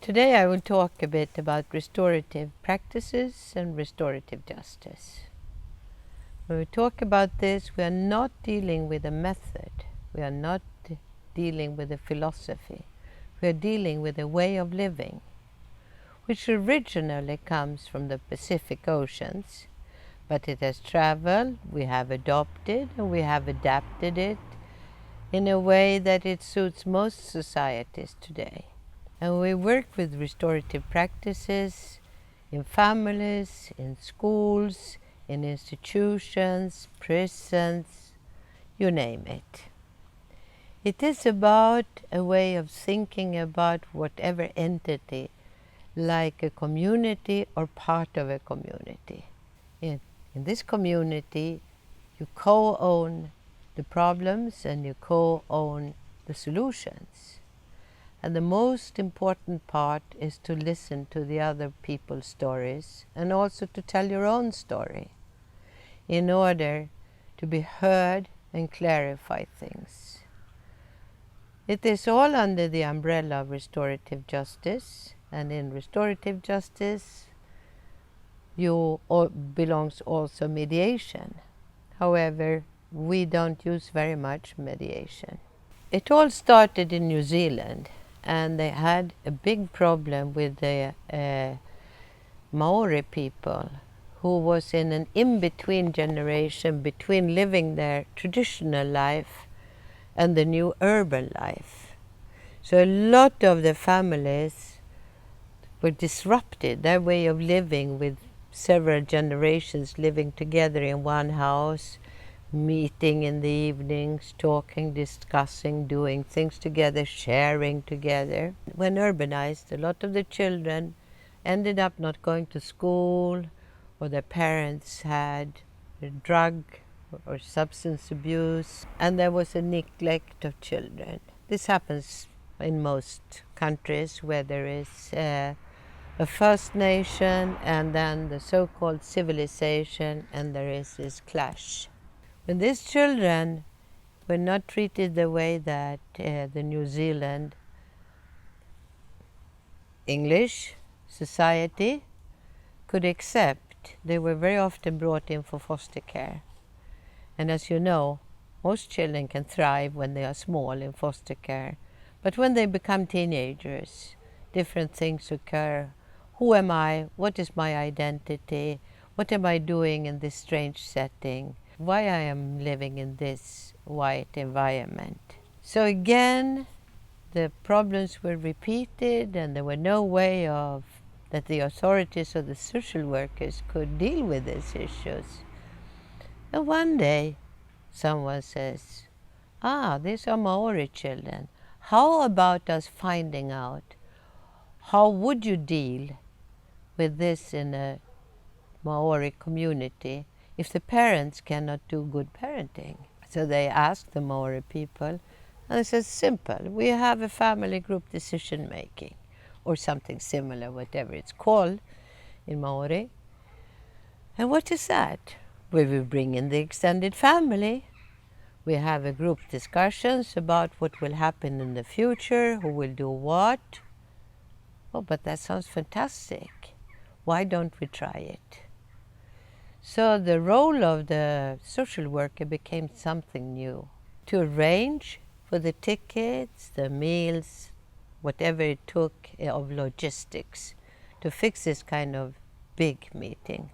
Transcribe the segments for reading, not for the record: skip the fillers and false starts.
Today I will talk a bit about restorative practices and restorative justice. When we talk about this, we are not dealing with a method. We are not dealing with a philosophy. We are dealing with a way of living, which originally comes from the Pacific Oceans, but it has traveled, we have adopted, and we have adapted it in a way that it suits most societies today. And we work with restorative practices in families, in schools, in institutions, prisons, you name it. It is about a way of thinking about whatever entity, like a community or part of a community. In this community, you co-own the problems and you co-own the solutions. And the most important part is to listen to the other people's stories and also to tell your own story in order to be heard and clarify things. It is all under the umbrella of restorative justice, and in restorative justice belongs also mediation. However, we don't use very much mediation. It all started in New Zealand, and they had a big problem with the Maori people, who was in an in-between generation between living their traditional life and the new urban life. So a lot of the families were disrupted, their way of living with several generations living together in one house, meeting in the evenings, talking, discussing, doing things together, sharing together. When urbanized, a lot of the children ended up not going to school, or their parents had drug or substance abuse, and there was a neglect of children. This happens in most countries where there is a First Nation and then the so-called civilization, and there is this clash. When these children were not treated the way that the New Zealand English society could accept, they were very often brought in for foster care. And as you know, most children can thrive when they are small in foster care. But when they become teenagers, different things occur. Who am I? What is my identity? What am I doing in this strange setting? Why I am living in this white environment? So again, the problems were repeated, and there were no way that the authorities or the social workers could deal with these issues. And one day, someone says, these are Maori children. How about us finding out how would you deal with this in a Maori community if the parents cannot do good parenting? So they asked the Maori people, and it says simple. We have a family group decision making, or something similar, whatever it's called in Maori. And what is that? We will bring in the extended family. We have a group discussions about what will happen in the future, who will do what. Oh, but that sounds fantastic. Why don't we try it? So the role of the social worker became something new, to arrange for the tickets, the meals, whatever it took of logistics to fix this kind of big meeting.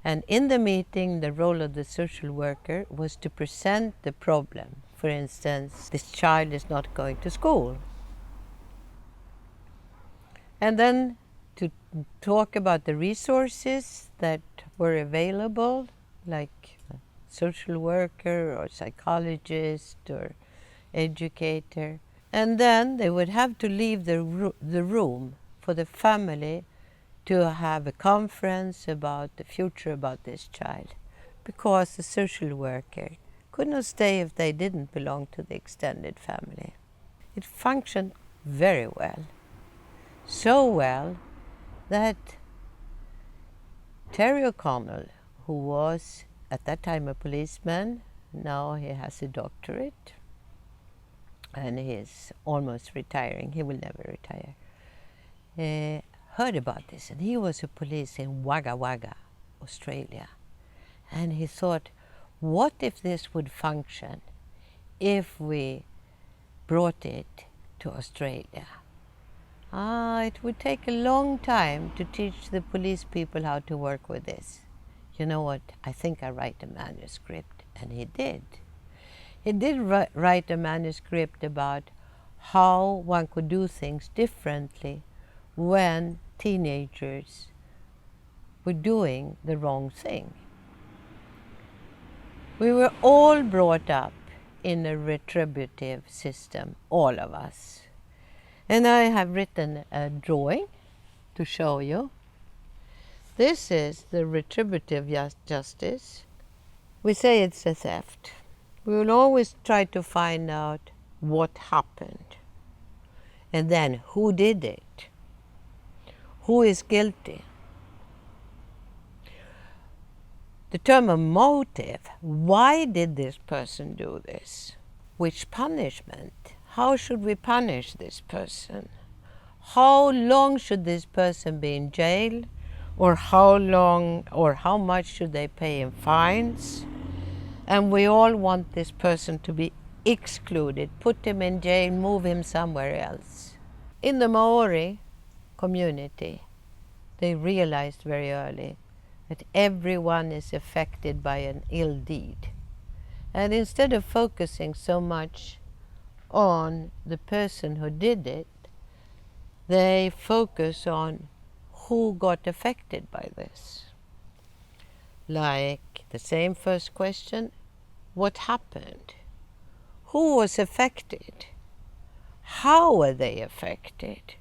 And in the meeting, the role of the social worker was to present the problem. For instance, this child is not going to school. And then to talk about the resources that were available, like a social worker or psychologist or educator. And then they would have to leave the room for the family to have a conference about the future about this child, because the social worker could not stay if they didn't belong to the extended family. It functioned very well, so well that Terry O'Connell, who was at that time a policeman, now he has a doctorate, and he is almost retiring. He will never retire. heard about this, and he was a police in Wagga Wagga, Australia. And he thought, what if this would function if we brought it to Australia? It would take a long time to teach the police people how to work with this. You know what? I think I write a manuscript. And he did. He did write a manuscript about how one could do things differently when teenagers were doing the wrong thing. We were all brought up in a retributive system, all of us. And I have written a drawing to show you. This is the retributive justice. We say it's a theft. We will always try to find out what happened. And then who did it? Who is guilty? The term of motive. Why did this person do this? Which punishment? How should we punish this person? How long should this person be in jail? Or how long or how much should they pay in fines? And we all want this person to be excluded, put him in jail, move him somewhere else. In the Maori community, they realized very early that everyone is affected by an ill deed. And instead of focusing so much on the person who did it, they focus on who got affected by this. Like the same first question, what happened? Who was affected? How were they affected?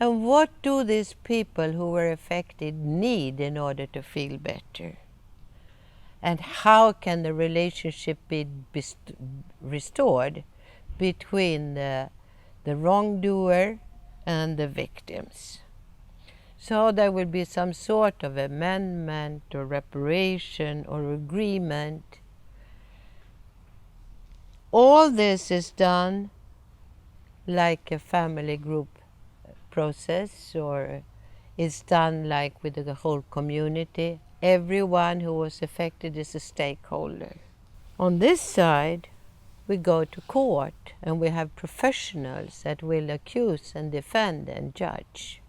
And what do these people who were affected need in order to feel better? And how can the relationship be restored between the wrongdoer and the victims? So there will be some sort of amendment or reparation or agreement. All this is done like a family group process, or is done like with the whole community. Everyone who was affected is a stakeholder. On this side, we go to court and we have professionals that will accuse and defend and judge.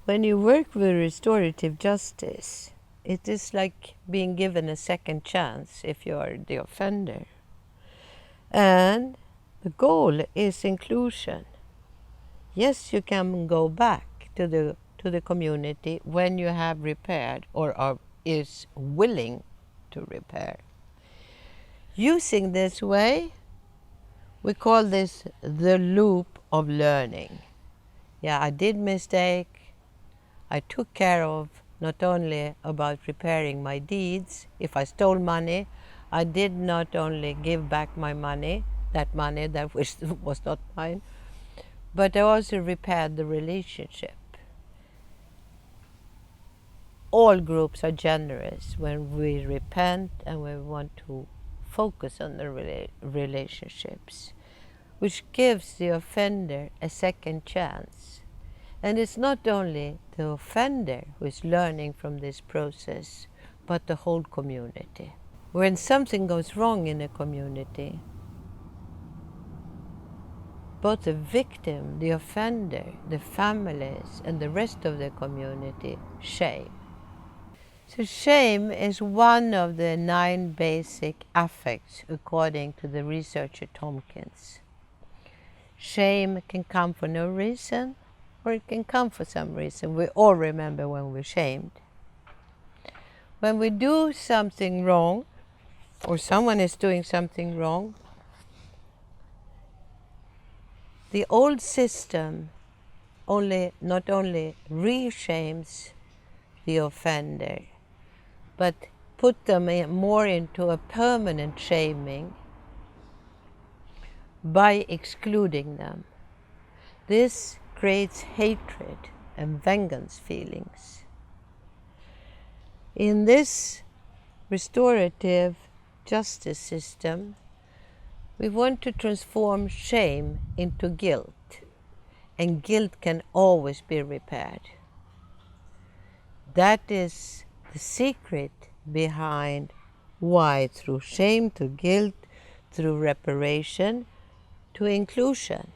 When you work with restorative justice, it is like being given a second chance if you are the offender. And the goal is inclusion. Yes, you can go back to the community when you have repaired or is willing to repair. Using this way, we call this the loop of learning. Yeah, I did mistake. I took care of not only about repairing my deeds. If I stole money, I did not only give back my money, that was not mine, but I also repaired the relationship. All groups are generous when we repent and we want to focus on the relationships, which gives the offender a second chance. And it's not only the offender who is learning from this process, but the whole community. When something goes wrong in a community, both the victim, the offender, the families, and the rest of the community shame. So shame is one of the 9 basic affects according to the researcher Tompkins. Shame can come for no reason, or it can come for some reason. We all remember when we're shamed. When we do something wrong, or someone is doing something wrong, the old system not only re-shames the offender, but put them more into a permanent shaming by excluding them. This creates hatred and vengeance feelings. In this restorative justice system, we want to transform shame into guilt. and guilt can always be repaired. That is the secret behind why, through shame to guilt, through reparation to inclusion,